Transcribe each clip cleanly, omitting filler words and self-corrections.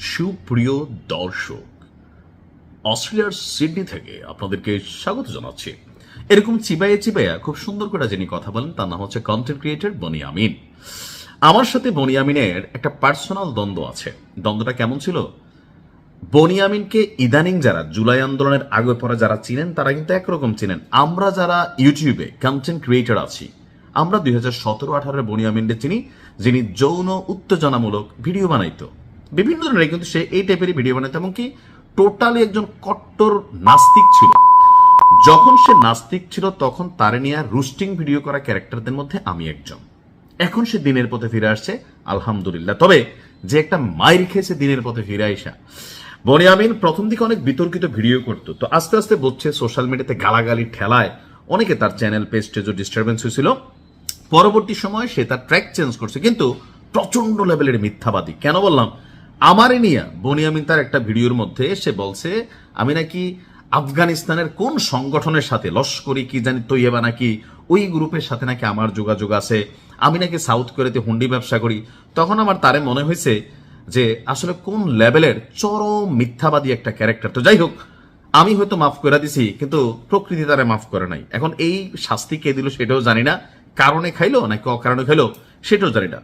সুপ্রিয় দর্শক, অস্ট্রেলিয়ার সিডনি থেকে আপনাদেরকে স্বাগত জানাচ্ছি। এরকম চিবাইয়া খুব সুন্দর করে যিনি কথা বলেন তার নাম হচ্ছে কন্টেন্ট ক্রিয়েটর বনিয়ামিন। আমার সাথে বনিয়ামিনের একটা পার্সোনাল দ্বন্দ্ব আছে। দ্বন্দ্বটা কেমন ছিল? বনিয়ামিনকে ইদানিং যারা জুলাই আন্দোলনের আগে পরে যারা চিনেন তারা কিন্তু একরকম চিনেন। আমরা যারা ইউটিউবে কন্টেন্ট ক্রিয়েটর আছি, আমরা 2017-18 বনিয়ামিনকে চিনি, যিনি যৌন উত্তেজনামূলক ভিডিও বানাইতো বিভিন্ন ধরনের, কিন্তু সে এই টাইপেরই ভিডিও বানাইতো, এমনকি টোটালি একজন কট্টর নাস্তিক ছিল। যখন সে নাস্তিক ছিল তখন তারে নিয়ে রুস্টিং ভিডিও করা ক্যারেক্টারদের মধ্যে আমি একজন। এখন সে দিনের পথে ফিরে আসছে, আলহামদুলিল্লাহ। তবে যে একটা মাইর খেয়েছে দিনের পথে ফিরে আইসা, বনিয়ামিন প্রথম দিকে অনেক বিতর্কিত ভিডিও করতো, তো আস্তে আস্তে বলছে সোশ্যাল মিডিয়াতে গালাগালি ঠেলায় অনেকে তার চ্যানেল পেজ টেজও ডিস্টারবেন্স হয়েছিল। পরবর্তী সময় সে তার ট্র্যাক চেঞ্জ করছে, কিন্তু প্রচন্ড লেভেলের মিথ্যাবাদী। কেন বললাম? আমারে নিয়ে বনিয়ামিন তার একটা ভিডিওর মধ্যে সে বলছে আমি নাকি আফগানিস্তানের কোন সংগঠনের সাথে, লস্করি কি জানি তৈয়বা নাকি, ওই গ্রুপের সাথে নাকি আমার যোগাযোগ আছে, আমি নাকি সাউথ কোরিয়াতে হুন্ডি ব্যবসা করি। তখন আমার তারে মনে হয়েছে যে আসলে কোন লেভেলের চরম মিথ্যাবাদী একটা ক্যারেক্টার। তো যাই হোক, আমি হয়তো মাফ করে দিছি, কিন্তু প্রকৃতি তারে মাফ করে নাই। এখন এই শাস্তি কে দিল সেটাও জানি না, কারণে খাইলো নাকি অকারণে খাইলো সেটাও জানি না।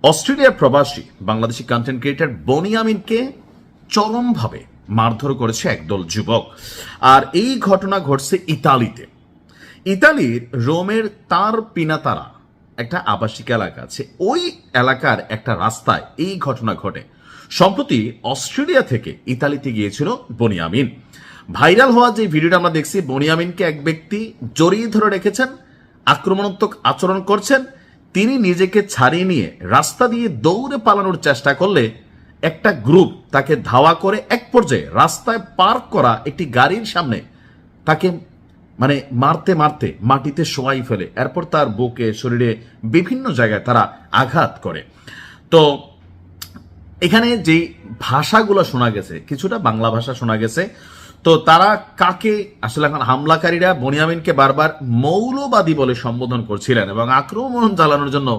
অস্ট্রেলিয়ার প্রবাসী বাংলাদেশি কন্টেন্ট ক্রিয়েটর বনিয়ামিনকে চরমভাবে মারধর করেছে একদল যুবক। আর এই ঘটনা ঘটছে ইতালিতে। ইতালির রোমের তার পিনাতারা একটা আবাসিক এলাকা আছে, ওই এলাকার একটা রাস্তায় এই ঘটনা ঘটে। সম্প্রতি অস্ট্রেলিয়া থেকে ইতালিতে গিয়েছিল বনিয়ামিন। ভাইরাল হওয়া যে ভিডিওটা আমরা দেখছি, বনিয়ামিনকে এক ব্যক্তি জড়িয়ে ধরে রেখেছেন, আক্রমণাত্মক আচরণ করছেন। তিনি নিজেকে ছাড়িয়ে নিয়ে রাস্তা দিয়ে দৌড়ে পালানোর চেষ্টা করলে একটা গ্রুপ তাকে ধাওয়া করে এক পর্যায়ে রাস্তায় পার্ক করা একটি গাড়ির সামনে তাকে মানে মারতে মারতে মাটিতে শোয়াই ফেলে। এরপর তার বুকে, শরীরে বিভিন্ন জায়গায় তারা আঘাত করে। তো এখানে যে ভাষাগুলো শোনা গেছে, কিছুটা বাংলা ভাষা শোনা গেছে। তো তারা কাকে আসলে, এখন হামলাকারীরা বনিয়ামিনকে বারবার মৌলবাদী বলে সম্বোধন করছিলেন এবং আক্রমণ চালানোর জন্য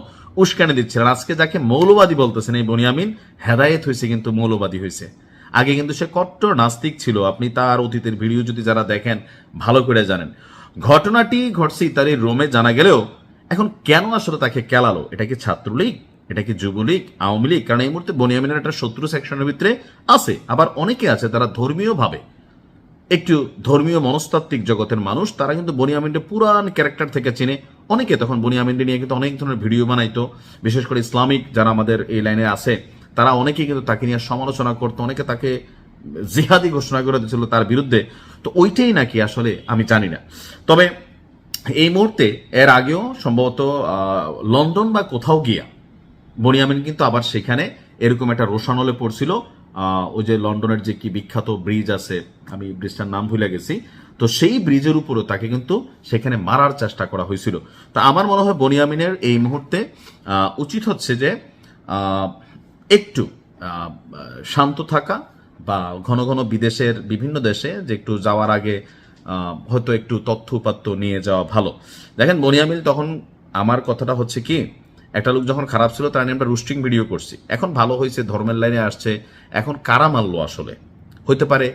উস্কানি দিচ্ছিলেন। আজকে যাকে মৌলবাদী বলতেছেন এই বনিয়ামিন, হেদায়েত হয়েছে কিন্তু মৌলবাদী হয়েছে। আগে কিন্তু সে কট্টর নাস্তিক ছিল। আপনি তার অতীতের ভিডিও যদি যারা দেখেন ভালো করে জানেন। ঘটনাটি ঘটছে ইতালির রোমে, জানা গেলেও এখন কেন আসলে তাকে কেলালো? এটা কি ছাত্রলীগ, এটা কি যুবলীগ, আওয়ামী লীগ? কারণ এই মুহূর্তে বনিয়ামিনের একটা শত্রু সেকশনের ভিতরে আছে, আবার অনেকে আছে তারা ধর্মীয় ভাবে একটু ধর্মীয় মনস্তাত্ত্বিক জগতের মানুষ, তারা কিন্তু বনিয়ামিনকে পুরান ক্যারেক্টার থেকে চিনে। অনেকে তখন বনিয়ামিনকে নিয়ে কিন্তু অনেক ধরনের ভিডিও বানাইতো, বিশেষ করে ইসলামিক যারা আমাদের এই লাইনে আছে তারা অনেকেই কিন্তু তাকে নিয়ে সমালোচনা করতো, অনেকে তাকে জিহাদি ঘোষণা করে দিয়েছিল তার বিরুদ্ধে। তো ওইটাই নাকি আসলে আমি জানি না। তবে এই মুহূর্তে এর আগেও সম্ভবত লন্ডন বা কোথাও গিয়া বনিয়ামিন কিন্তু আবার সেখানে এরকম একটা রোশানলে পড়ছিল। ওই যে লন্ডনের যে কি বিখ্যাত ব্রিজ আছে, আমি ব্রিজটার নাম ভুলে গেছি, তো সেই ব্রিজের উপরও তাকে কিন্তু সেখানে মারার চেষ্টা করা হয়েছিল। তা আমার মনে হয় বনিয়ামিনের এই মুহূর্তে উচিত হচ্ছে যে একটু শান্ত থাকা, বা ঘন ঘন বিদেশের বিভিন্ন দেশে যে একটু যাওয়ার আগে হয়তো একটু তথ্য উপাত্ত নিয়ে যাওয়া ভালো। দেখেন বনিয়ামিন তখন, আমার কথাটা হচ্ছে কি, একটা লোক যখন খারাপ ছিল তার নিয়ে আমরা রুস্টিং ভিডিও করছি, এখন ভালো হয়েছে, ধর্মের লাইনে আসছে, এখন কারা মারলো আসলে? হইতে পারে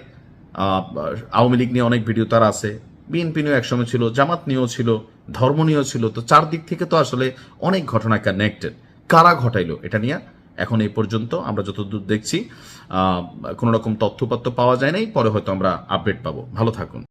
আওয়ামী লীগ নিয়ে অনেক ভিডিও তার আছে, বিএনপি নিয়েও একসময় ছিল, জামাত নিয়েও ছিল, ধর্ম নিয়েও ছিল। তো চারদিক থেকে তো আসলে অনেক ঘটনা কানেক্টেড। কারা ঘটাইলো এটা নিয়ে এখন এই পর্যন্ত আমরা যতদূর দেখছি কোনো রকম তথ্যপত্র পাওয়া যায় নাই। পরে হয়তো আমরা আপডেট পাবো। ভালো থাকুন।